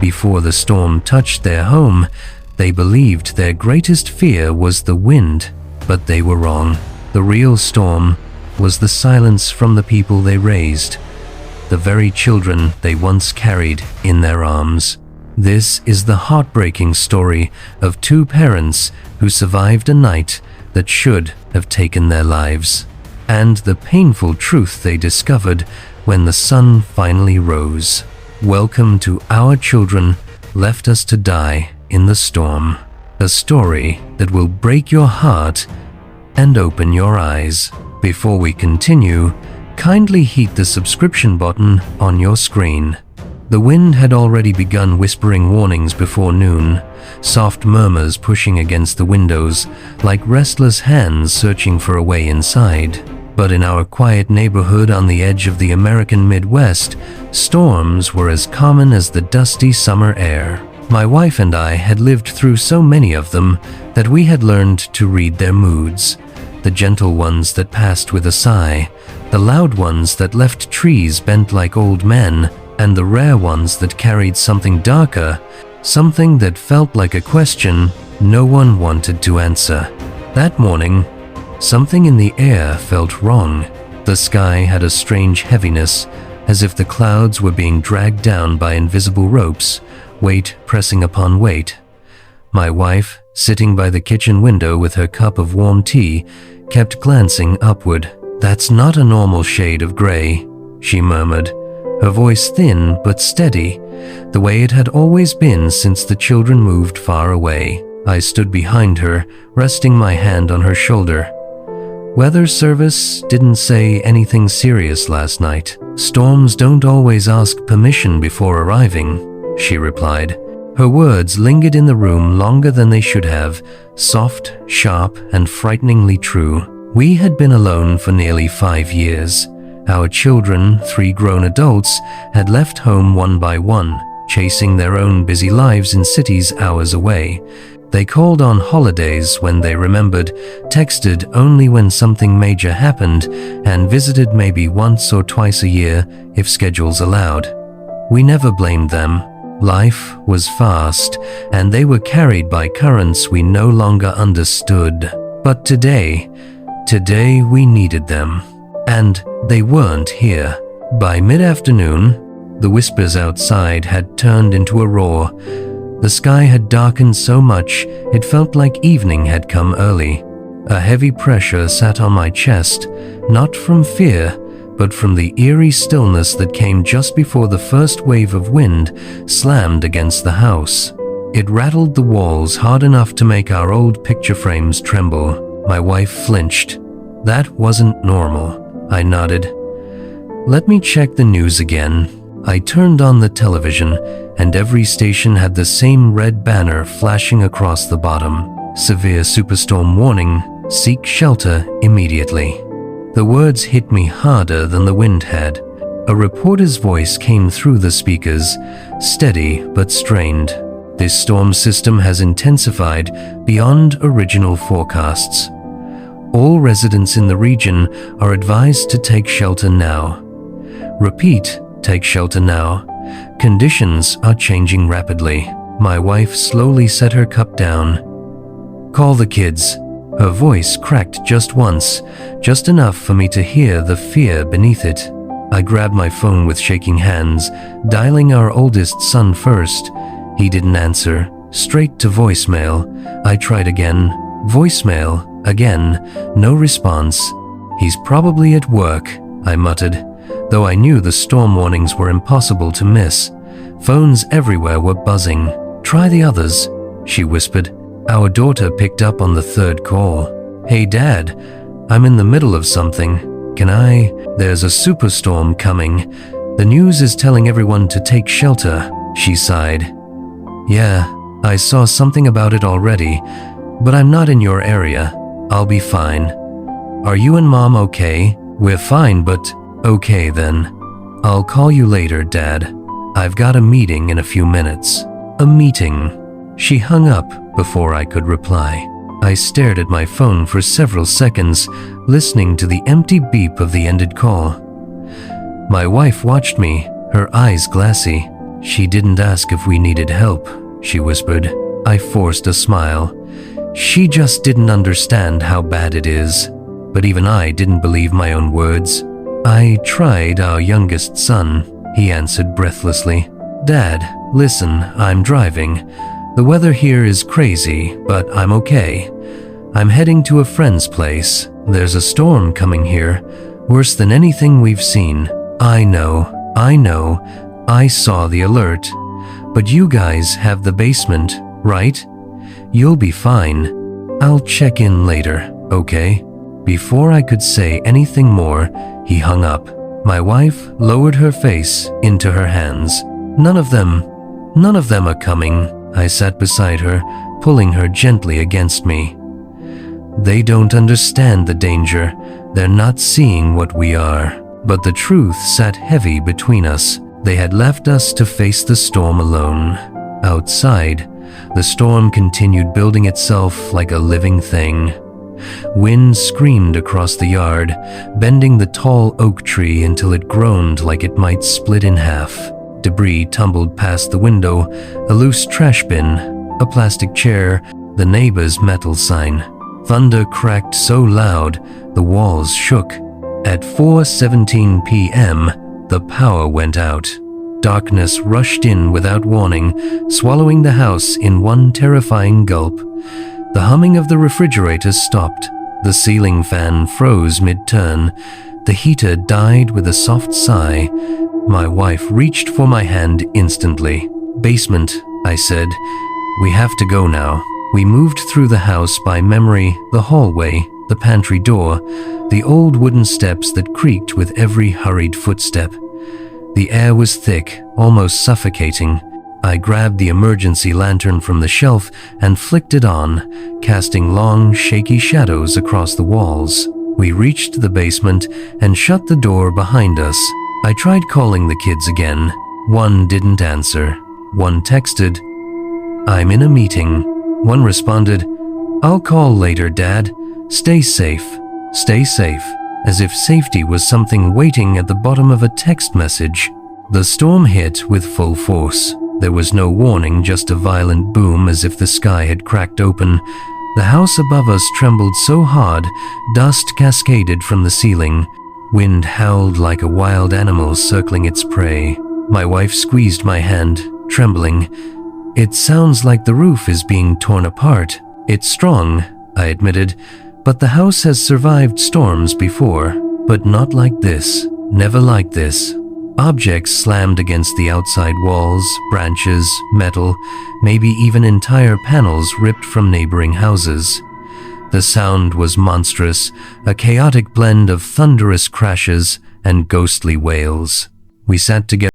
Before the storm touched their home, they believed their greatest fear was the wind, but they were wrong. The real storm was the silence from the people they raised, the very children they once carried in their arms. This is the heartbreaking story of two parents who survived a night that should have taken their lives, and the painful truth they discovered when the sun finally rose. Welcome to Our Children Left Us to Die in the Storm, a story that will break your heart and open your eyes. Before we continue, kindly hit the subscription button on your screen. The wind had already begun whispering warnings before noon, soft murmurs pushing against the windows like restless hands searching for a way inside. But in our quiet neighborhood on the edge of the American Midwest, storms were as common as the dusty summer air. My wife and I had lived through so many of them that we had learned to read their moods. The gentle ones that passed with a sigh, the loud ones that left trees bent like old men, and the rare ones that carried something darker, something that felt like a question no one wanted to answer. That morning, something in the air felt wrong. The sky had a strange heaviness, as if the clouds were being dragged down by invisible ropes, weight pressing upon weight. My wife, sitting by the kitchen window with her cup of warm tea, kept glancing upward. "That's not a normal shade of gray," she murmured, her voice thin but steady, the way it had always been since the children moved far away. I stood behind her, resting my hand on her shoulder. "Weather service didn't say anything serious last night. Storms don't always ask permission before arriving," she replied. Her words lingered in the room longer than they should have, soft, sharp, and frighteningly true. We had been alone for nearly 5 years. Our children, 3 grown adults, had left home one by one, chasing their own busy lives in cities hours away. They called on holidays when they remembered, texted only when something major happened, and visited maybe once or twice a year if schedules allowed. We never blamed them. Life was fast, and they were carried by currents we no longer understood. But today we needed them. And they weren't here. By mid-afternoon, the whispers outside had turned into a roar. The sky had darkened so much it felt like evening had come early. A heavy pressure sat on my chest, not from fear, but from the eerie stillness that came just before the first wave of wind slammed against the house. It rattled the walls hard enough to make our old picture frames tremble. My wife flinched. "That wasn't normal," I nodded. "Let me check the news again." I turned on the television, and every station had the same red banner flashing across the bottom. "Severe superstorm warning. Seek shelter immediately." The words hit me harder than the wind had. A reporter's voice came through the speakers, steady but strained. "This storm system has intensified beyond original forecasts. All residents in the region are advised to take shelter now. Repeat, take shelter now. Conditions are changing rapidly." My wife slowly set her cup down. "Call the kids." Her voice cracked just once, just enough for me to hear the fear beneath it. I grabbed my phone with shaking hands, dialing our oldest son first. He didn't answer. Straight to voicemail. I tried again. Voicemail. Again. No response. "He's probably at work," I muttered, though I knew the storm warnings were impossible to miss. Phones everywhere were buzzing. "Try the others," she whispered. Our daughter picked up on the third call. "Hey Dad, I'm in the middle of something. There's a superstorm coming. The news is telling everyone to take shelter," she sighed. "Yeah, I saw something about it already, but I'm not in your area. I'll be fine." "Are you and Mom okay?" "We're fine, but..." "Okay then. I'll call you later, Dad. I've got a meeting in a few minutes." "A meeting?" She hung up before I could reply. I stared at my phone for several seconds, listening to the empty beep of the ended call. My wife watched me, her eyes glassy. She didn't ask if we needed help, she whispered. I forced a smile. She just didn't understand how bad it is. But even I didn't believe my own words. I tried our youngest son, he answered breathlessly. Dad, listen, I'm driving. The weather here is crazy, but I'm okay. I'm heading to a friend's place. There's a storm coming here, worse than anything we've seen. I know, I saw the alert. But you guys have the basement, right? You'll be fine. I'll check in later, okay? Before I could say anything more, he hung up. My wife lowered her face into her hands. None of them are coming. I sat beside her, pulling her gently against me. They don't understand the danger. They're not seeing what we are. But the truth sat heavy between us. They had left us to face the storm alone. Outside, the storm continued building itself like a living thing. Wind screamed across the yard, bending the tall oak tree until it groaned like it might split in half. Debris tumbled past the window, a loose trash bin, a plastic chair, the neighbor's metal sign. Thunder cracked so loud, the walls shook. At 4:17 p.m., the power went out. Darkness rushed in without warning, swallowing the house in one terrifying gulp. The humming of the refrigerator stopped. The ceiling fan froze mid-turn. The heater died with a soft sigh. My wife reached for my hand instantly. Basement, I said. We have to go now. We moved through the house by memory, the hallway, the pantry door, the old wooden steps that creaked with every hurried footstep. The air was thick, almost suffocating. I grabbed the emergency lantern from the shelf and flicked it on, casting long, shaky shadows across the walls. We reached the basement and shut the door behind us. I tried calling the kids again. One didn't answer. One texted, "I'm in a meeting." One responded, "I'll call later, Dad. Stay safe. Stay safe." As if safety was something waiting at the bottom of a text message. The storm hit with full force. There was no warning, just a violent boom as if the sky had cracked open. The house above us trembled so hard, dust cascaded from the ceiling. Wind howled like a wild animal circling its prey. My wife squeezed my hand, trembling. "It sounds like the roof is being torn apart." "It's strong," I admitted, "but the house has survived storms before. But not like this. Never like this." Objects slammed against the outside walls, branches, metal, maybe even entire panels ripped from neighboring houses. The sound was monstrous, a chaotic blend of thunderous crashes and ghostly wails. We sat together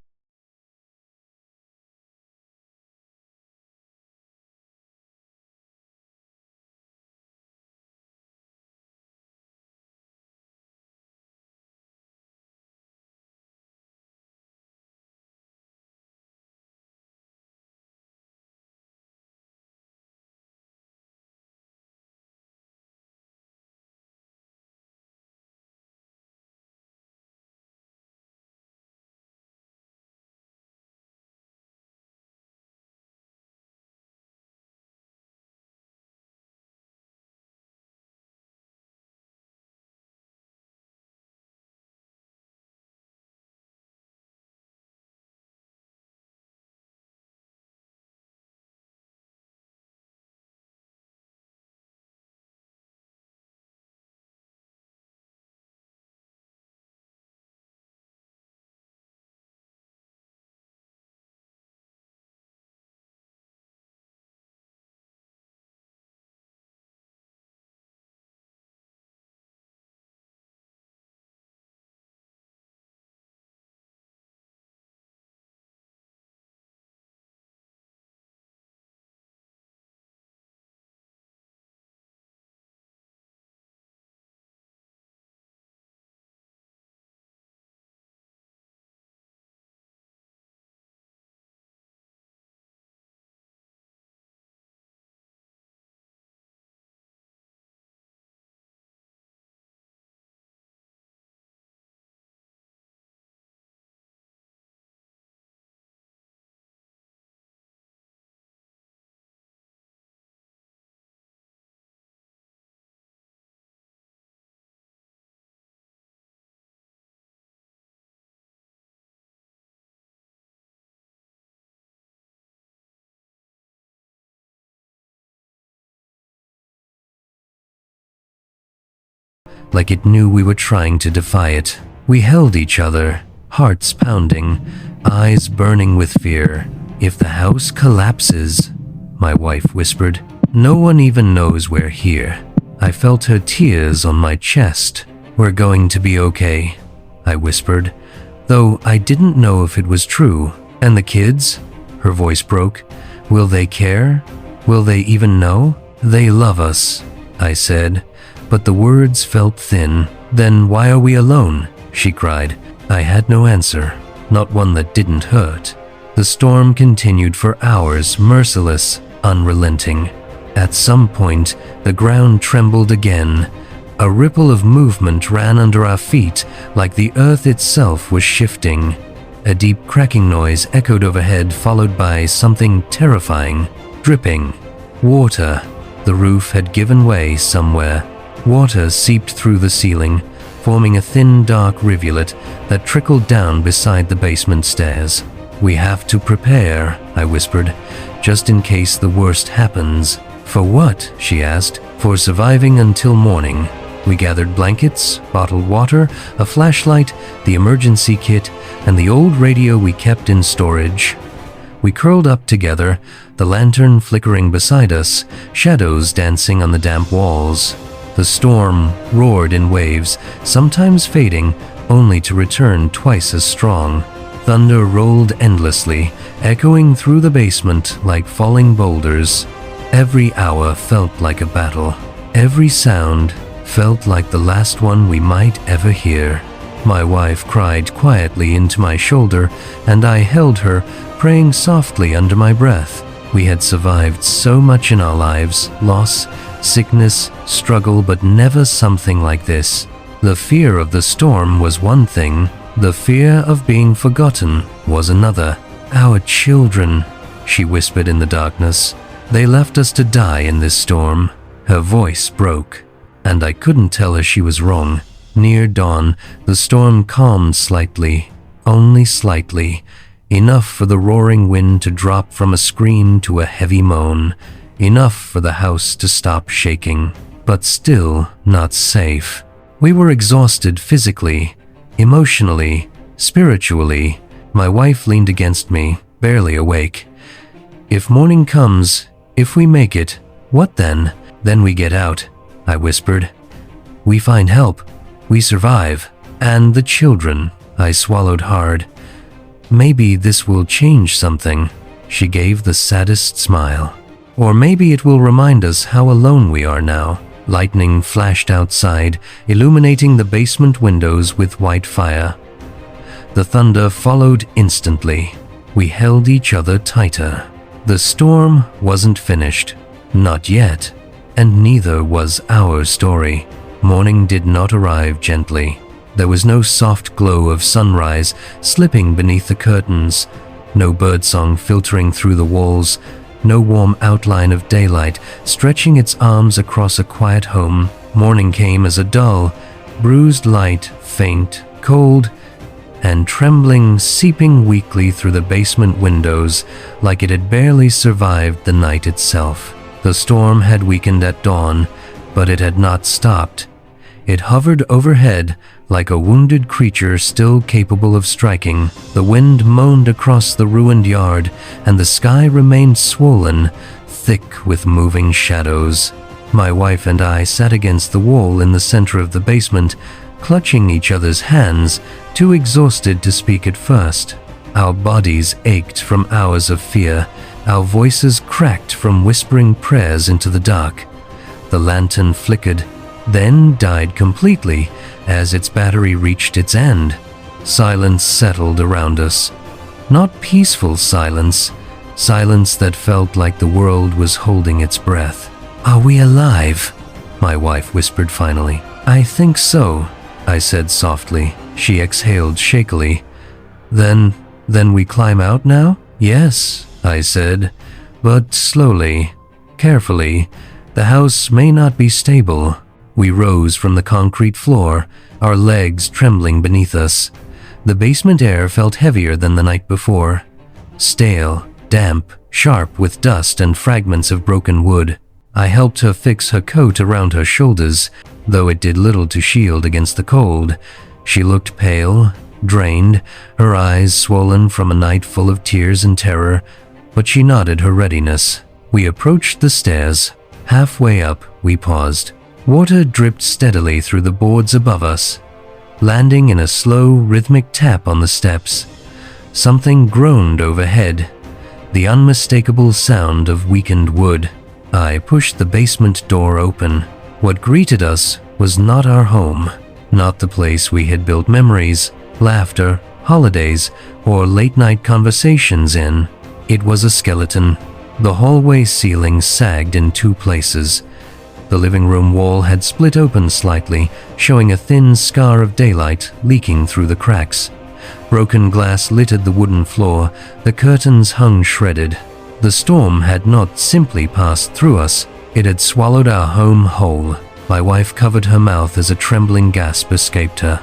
like it knew we were trying to defy it. We held each other, hearts pounding, eyes burning with fear. "If the house collapses," my wife whispered, "no one even knows we're here." I felt her tears on my chest. "We're going to be okay," I whispered, though I didn't know if it was true. "And the kids?" Her voice broke. "Will they care? Will they even know?" "They love us," I said, but the words felt thin. "Then why are we alone?" she cried. I had no answer, not one that didn't hurt. The storm continued for hours, merciless, unrelenting. At some point, the ground trembled again. A ripple of movement ran under our feet, like the earth itself was shifting. A deep cracking noise echoed overhead, followed by something terrifying. Dripping. Water. The roof had given way somewhere. Water seeped through the ceiling, forming a thin, dark rivulet that trickled down beside the basement stairs. "We have to prepare," I whispered, "just in case the worst happens." "For what?" she asked. "For surviving until morning." We gathered blankets, bottled water, a flashlight, the emergency kit, and the old radio we kept in storage. We curled up together, the lantern flickering beside us, shadows dancing on the damp walls. The storm roared in waves, sometimes fading, only to return twice as strong. Thunder rolled endlessly, echoing through the basement like falling boulders. Every hour felt like a battle. Every sound felt like the last one we might ever hear. My wife cried quietly into my shoulder, and I held her, praying softly under my breath. We had survived so much in our lives, loss, sickness, struggle, but never something like this. The fear of the storm was one thing, the fear of being forgotten was another. "Our children," she whispered in the darkness. "They left us to die in this storm." Her voice broke, and I couldn't tell her she was wrong. Near dawn, the storm calmed slightly, only slightly, enough for the roaring wind to drop from a scream to a heavy moan, enough for the house to stop shaking, but still not safe. We were exhausted physically, emotionally, spiritually. My wife leaned against me, barely awake. "If morning comes, if we make it, what then?" "Then we get out," I whispered. "We find help. We survive. And the children." I swallowed hard. "Maybe this will change something." She gave the saddest smile. "Or maybe it will remind us how alone we are now." Lightning flashed outside, illuminating the basement windows with white fire. The thunder followed instantly. We held each other tighter. The storm wasn't finished. Not yet. And neither was our story. Morning did not arrive gently. There was no soft glow of sunrise slipping beneath the curtains, no birdsong filtering through the walls, no warm outline of daylight stretching its arms across a quiet home. Morning came as a dull, bruised light, faint, cold, and trembling, seeping weakly through the basement windows like it had barely survived the night itself. The storm had weakened at dawn, but it had not stopped. It hovered overhead like a wounded creature still capable of striking. The wind moaned across the ruined yard, and the sky remained swollen, thick with moving shadows. My wife and I sat against the wall in the center of the basement, clutching each other's hands, too exhausted to speak at first. Our bodies ached from hours of fear, our voices cracked from whispering prayers into the dark. The lantern flickered, then died completely as its battery reached its end. Silence settled around us. Not peaceful silence, silence that felt like the world was holding its breath. "Are we alive?" my wife whispered finally. "I think so," I said softly. She exhaled shakily. Then we climb out now?" "Yes," I said, "but slowly, carefully. The house may not be stable." We rose from the concrete floor, our legs trembling beneath us. The basement air felt heavier than the night before. Stale, damp, sharp with dust and fragments of broken wood. I helped her fix her coat around her shoulders. though it did little to shield against the cold. She looked pale, drained, her eyes swollen from a night full of tears and terror, but she nodded her readiness. We approached the stairs. Halfway up, we paused. Water dripped steadily through the boards above us, landing in a slow, rhythmic tap on the steps. Something groaned overhead, the unmistakable sound of weakened wood. I pushed the basement door open. What greeted us was not our home, not the place we had built memories, laughter, holidays, or late-night conversations in. It was a skeleton. The hallway ceiling sagged in two places. The living room wall had split open slightly, showing a thin scar of daylight leaking through the cracks. Broken glass littered the wooden floor. The curtains hung shredded. The storm had not simply passed through us, it had swallowed our home whole. My wife covered her mouth as a trembling gasp escaped her.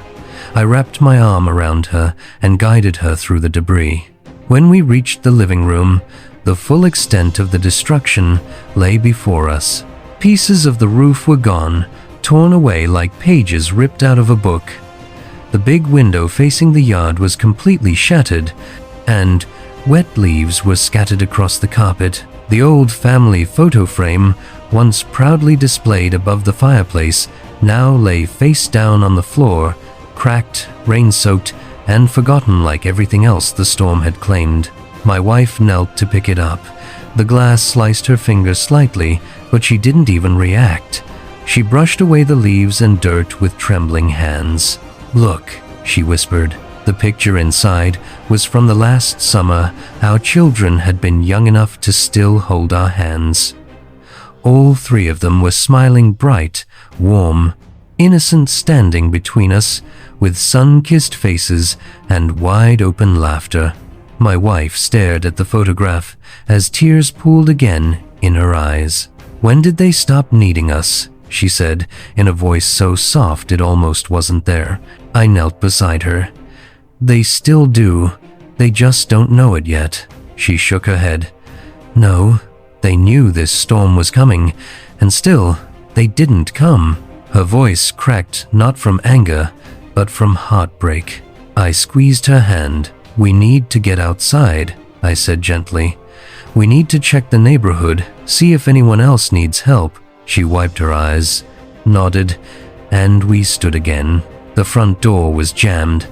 I wrapped my arm around her and guided her through the debris. When we reached the living room, the full extent of the destruction lay before us. Pieces of the roof were gone, torn away like pages ripped out of a book. The big window facing the yard was completely shattered, and wet leaves were scattered across the carpet. The old family photo frame, once proudly displayed above the fireplace, now lay face down on the floor, cracked, rain-soaked, and forgotten like everything else the storm had claimed. My wife knelt to pick it up. The glass sliced her finger slightly, but she didn't even react. She brushed away the leaves and dirt with trembling hands. "Look," she whispered. The picture inside was from the last summer. Our children had been young enough to still hold our hands. All three of them were smiling bright, warm, innocent, standing between us, with sun-kissed faces and wide-open laughter. My wife stared at the photograph as tears pooled again in her eyes. "When did they stop needing us?" she said, in a voice so soft it almost wasn't there. I knelt beside her. "They still do. They just don't know it yet." She shook her head. "No, they knew this storm was coming, and still, they didn't come." Her voice cracked not from anger, but from heartbreak. I squeezed her hand. "We need to get outside," I said gently. "We need to check the neighborhood, see if anyone else needs help." She wiped her eyes, nodded, and we stood again. The front door was jammed.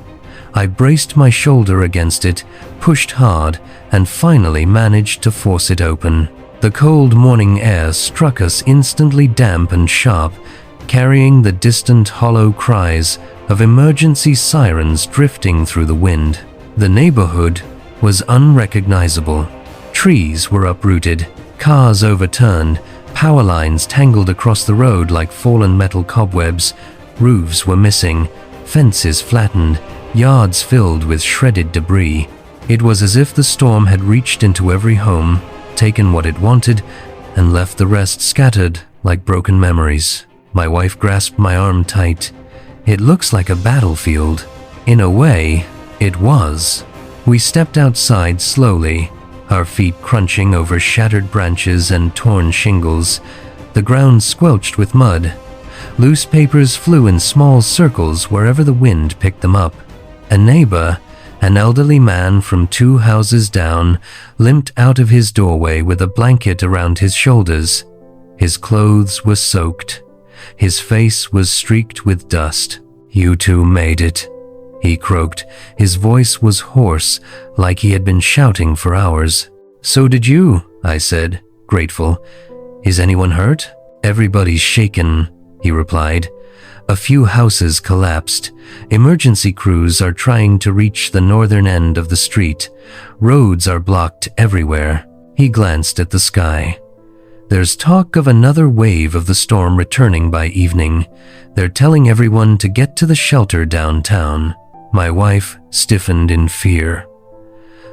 I braced my shoulder against it, pushed hard, and finally managed to force it open. The cold morning air struck us instantly damp and sharp, carrying the distant hollow cries of emergency sirens drifting through the wind. The neighborhood was unrecognizable. Trees were uprooted, cars overturned, power lines tangled across the road like fallen metal cobwebs, roofs were missing, fences flattened, yards filled with shredded debris. It was as if the storm had reached into every home, taken what it wanted, and left the rest scattered like broken memories. My wife grasped my arm tight. "It looks like a battlefield." In a way, it was. We stepped outside slowly, our feet crunching over shattered branches and torn shingles. The ground squelched with mud. Loose papers flew in small circles wherever the wind picked them up. A neighbor, an elderly man from 2 houses down, limped out of his doorway with a blanket around his shoulders. His clothes were soaked. His face was streaked with dust. "You two made it," he croaked. His voice was hoarse, like he had been shouting for hours. "So did you," I said, grateful. "Is anyone hurt?" "Everybody's shaken," he replied. "A few houses collapsed. Emergency crews are trying to reach the northern end of the street. Roads are blocked everywhere." He glanced at the sky. "There's talk of another wave of the storm returning by evening. They're telling everyone to get to the shelter downtown." My wife stiffened in fear.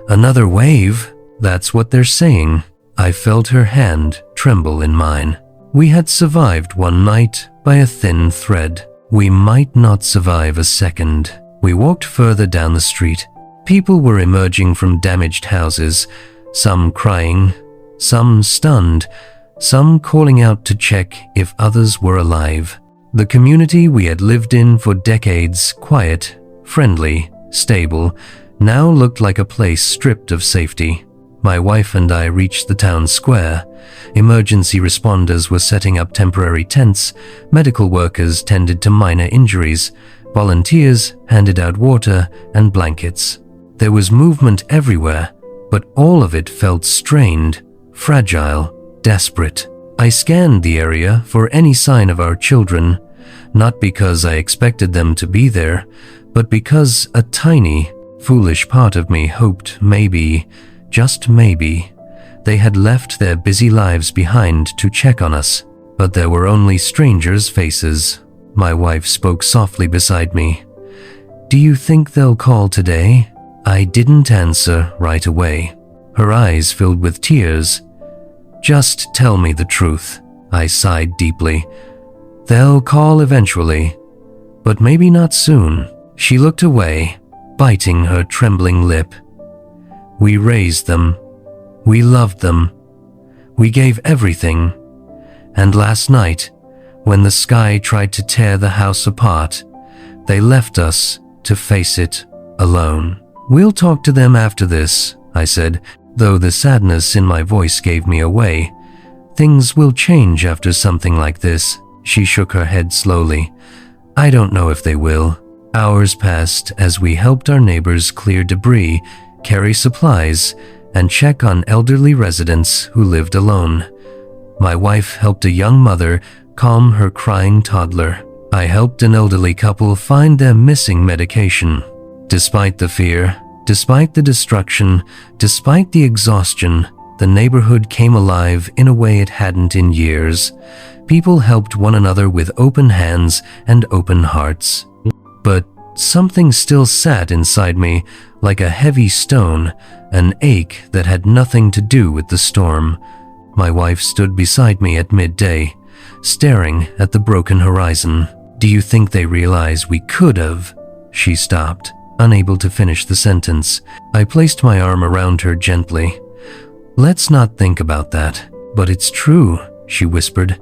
"Another wave? That's what they're saying." I felt her hand tremble in mine. We had survived one night by a thin thread. We might not survive a second. We walked further down the street. People were emerging from damaged houses, some crying, some stunned, some calling out to check if others were alive. The community we had lived in for decades, quiet, friendly, stable, now looked like a place stripped of safety. My wife and I reached the town square. Emergency responders were setting up temporary tents, medical workers tended to minor injuries, volunteers handed out water and blankets. There was movement everywhere, but all of it felt strained, fragile, desperate. I scanned the area for any sign of our children, not because I expected them to be there, but because a tiny, foolish part of me hoped maybe, just maybe, they had left their busy lives behind to check on us. But there were only strangers' faces. My wife spoke softly beside me. "Do you think they'll call today?" I didn't answer right away. Her eyes filled with tears. "Just tell me the truth," I sighed deeply. "They'll call eventually, but maybe not soon." She looked away, biting her trembling lip. "We raised them. We loved them. We gave everything. And last night, when the sky tried to tear the house apart, they left us to face it alone." "We'll talk to them after this," I said, though the sadness in my voice gave me away. "Things will change after something like this." She shook her head slowly. "I don't know if they will." Hours passed as we helped our neighbors clear debris, carry supplies, and check on elderly residents who lived alone. My wife helped a young mother calm her crying toddler. I helped an elderly couple find their missing medication. Despite the fear, despite the destruction, despite the exhaustion, the neighborhood came alive in a way it hadn't in years. People helped one another with open hands and open hearts. But something still sat inside me like a heavy stone, an ache that had nothing to do with the storm. My wife stood beside me at midday, staring at the broken horizon. "Do you think they realize we could have?" She stopped, unable to finish the sentence. I placed my arm around her gently. "Let's not think about that." "But it's true," she whispered.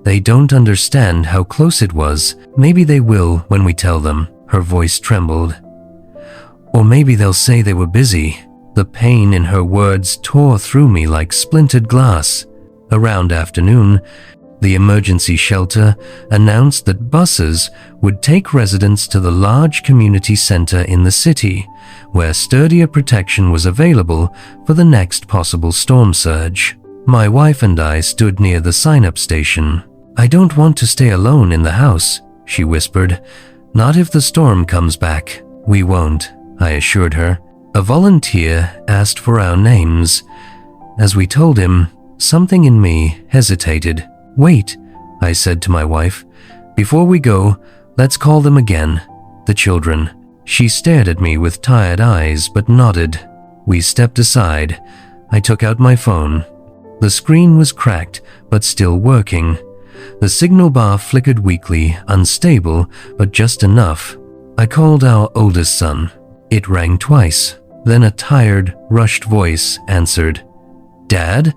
"They don't understand how close it was. Maybe they will when we tell them." Her voice trembled. "Or maybe they'll say they were busy." The pain in her words tore through me like splintered glass. Around afternoon, the emergency shelter announced that buses would take residents to the large community center in the city, where sturdier protection was available for the next possible storm surge. My wife and I stood near the sign-up station. "I don't want to stay alone in the house," she whispered. "Not if the storm comes back." "We won't," I assured her. A volunteer asked for our names. As we told him, something in me hesitated. "Wait," I said to my wife. "Before we go, let's call them again. The children." She stared at me with tired eyes but nodded. We stepped aside. I took out my phone. The screen was cracked but still working. The signal bar flickered weakly, unstable, but just enough. I called our oldest son. It rang twice. Then a tired, rushed voice answered. "Dad?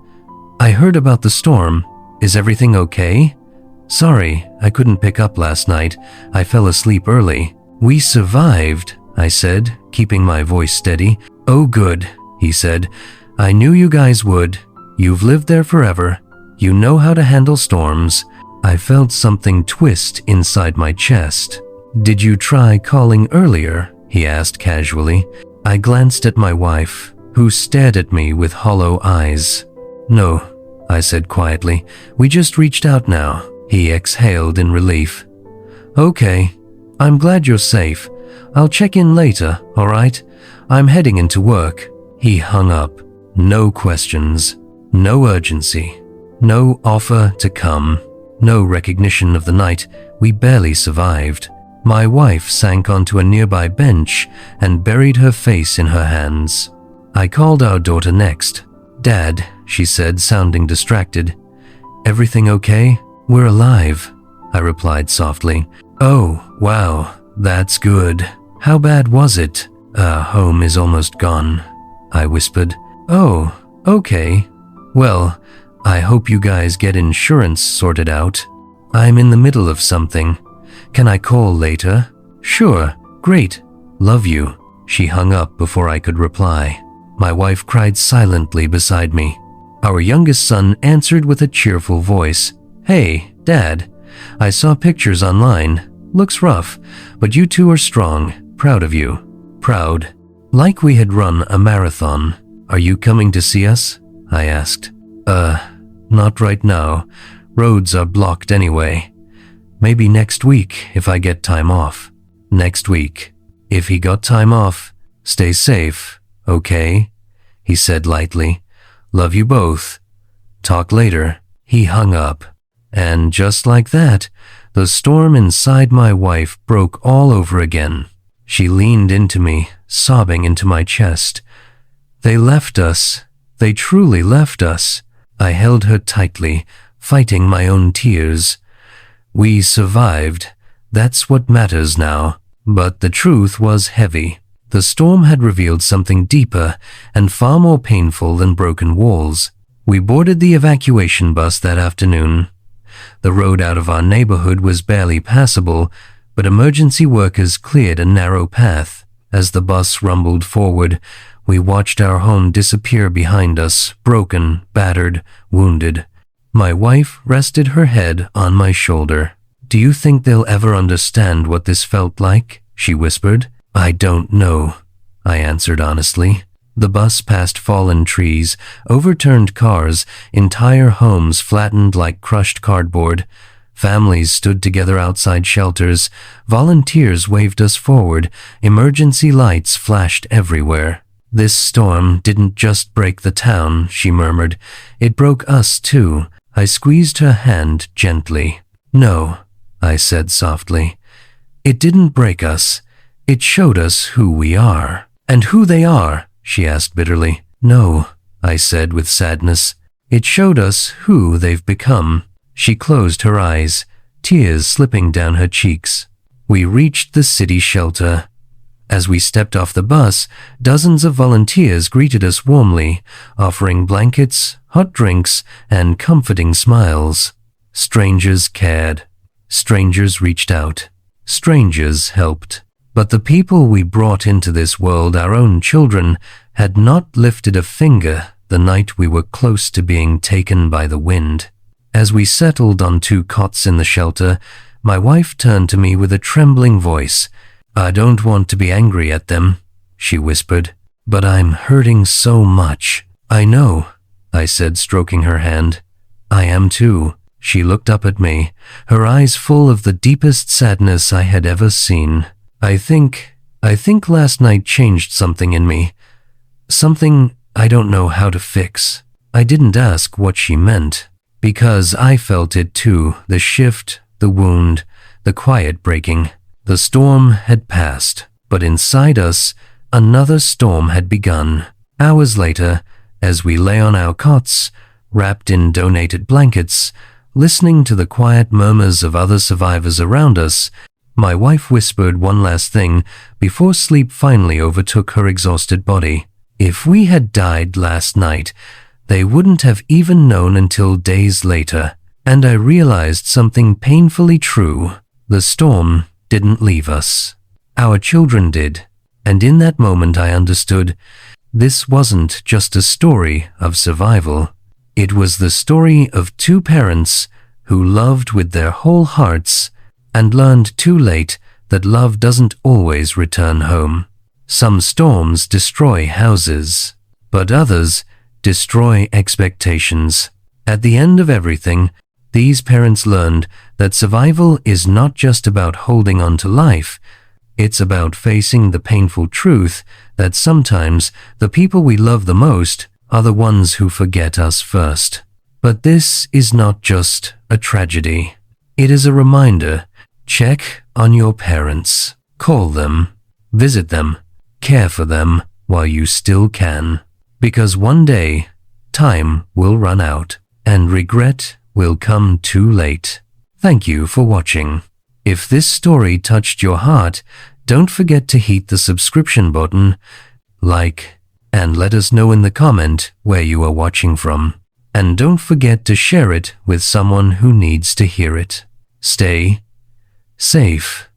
I heard about the storm. Is everything okay?" "Sorry, I couldn't pick up last night. I fell asleep early." "We survived," I said, keeping my voice steady. "Oh good," he said. "I knew you guys would. You've lived there forever. You know how to handle storms." I felt something twist inside my chest. "Did you try calling earlier?" he asked casually. I glanced at my wife, who stared at me with hollow eyes. "No," I said quietly. "We just reached out now." He exhaled in relief. "Okay, I'm glad you're safe. I'll check in later, all right? I'm heading into work." He hung up. No questions, no urgency, no offer to come, no recognition of the night. We barely survived. My wife sank onto a nearby bench and buried her face in her hands. I called our daughter next. "Dad," she said, sounding distracted. "Everything okay?" "We're alive," I replied softly. "Oh, wow, that's good. How bad was it?" "Our home is almost gone," I whispered. "Oh, okay. Well, I hope you guys get insurance sorted out." I'm in the middle of something. Can I call later? Sure, great, love you. She hung up before I could reply. My wife cried silently beside me. Our youngest son answered with a cheerful voice. Hey, Dad, I saw pictures online. Looks rough, but you two are strong. Proud of you. Proud. Like we had run a marathon. Are you coming to see us? I asked. Not right now. Roads are blocked anyway. Maybe next week if I get time off. Next week. If he got time off, stay safe, okay? He said lightly. Love you both. Talk later. He hung up. And just like that, the storm inside my wife broke all over again. She leaned into me, sobbing into my chest. They left us. They truly left us. I held her tightly, fighting my own tears. We survived. That's what matters now. But the truth was heavy. The storm had revealed something deeper and far more painful than broken walls. We boarded the evacuation bus that afternoon. The road out of our neighborhood was barely passable, but emergency workers cleared a narrow path. As the bus rumbled forward, we watched our home disappear behind us, broken, battered, wounded. My wife rested her head on my shoulder. Do you think they'll ever understand what this felt like? She whispered. I don't know, I answered honestly. The bus passed fallen trees, overturned cars, entire homes flattened like crushed cardboard. Families stood together outside shelters. Volunteers waved us forward. Emergency lights flashed everywhere. This storm didn't just break the town, she murmured. It broke us too. I squeezed her hand gently. No, I said softly. It didn't break us. It showed us who we are. And who they are, she asked bitterly. No, I said with sadness. It showed us who they've become. She closed her eyes, tears slipping down her cheeks. We reached the city shelter. As we stepped off the bus, dozens of volunteers greeted us warmly, offering blankets, hot drinks, and comforting smiles. Strangers cared. Strangers reached out. Strangers helped. But the people we brought into this world, our own children, had not lifted a finger the night we were close to being taken by the wind. As we settled on 2 cots in the shelter, my wife turned to me with a trembling voice. I don't want to be angry at them, she whispered, but I'm hurting so much. I know, I said, stroking her hand. I am too. She looked up at me, her eyes full of the deepest sadness I had ever seen. I think last night changed something in me. Something I don't know how to fix. I didn't ask what she meant, because I felt it too, the shift, the wound, the quiet breaking. The storm had passed, but inside us, another storm had begun. Hours later, as we lay on our cots, wrapped in donated blankets, listening to the quiet murmurs of other survivors around us, my wife whispered one last thing before sleep finally overtook her exhausted body. If we had died last night, they wouldn't have even known until days later. And I realized something painfully true. The storm didn't leave us. Our children did. And in that moment I understood this wasn't just a story of survival. It was the story of 2 parents who loved with their whole hearts and learned too late that love doesn't always return home. Some storms destroy houses, but others destroy expectations. At the end of everything, these parents learned that survival is not just about holding on to life, it's about facing the painful truth that sometimes the people we love the most are the ones who forget us first. But this is not just a tragedy. It is a reminder. Check on your parents. Call them. Visit them. Care for them while you still can. Because one day, time will run out and regret will come too late. Thank you for watching. If this story touched your heart, don't forget to hit the subscription button, like, and let us know in the comment where you are watching from. And don't forget to share it with someone who needs to hear it. Stay safe.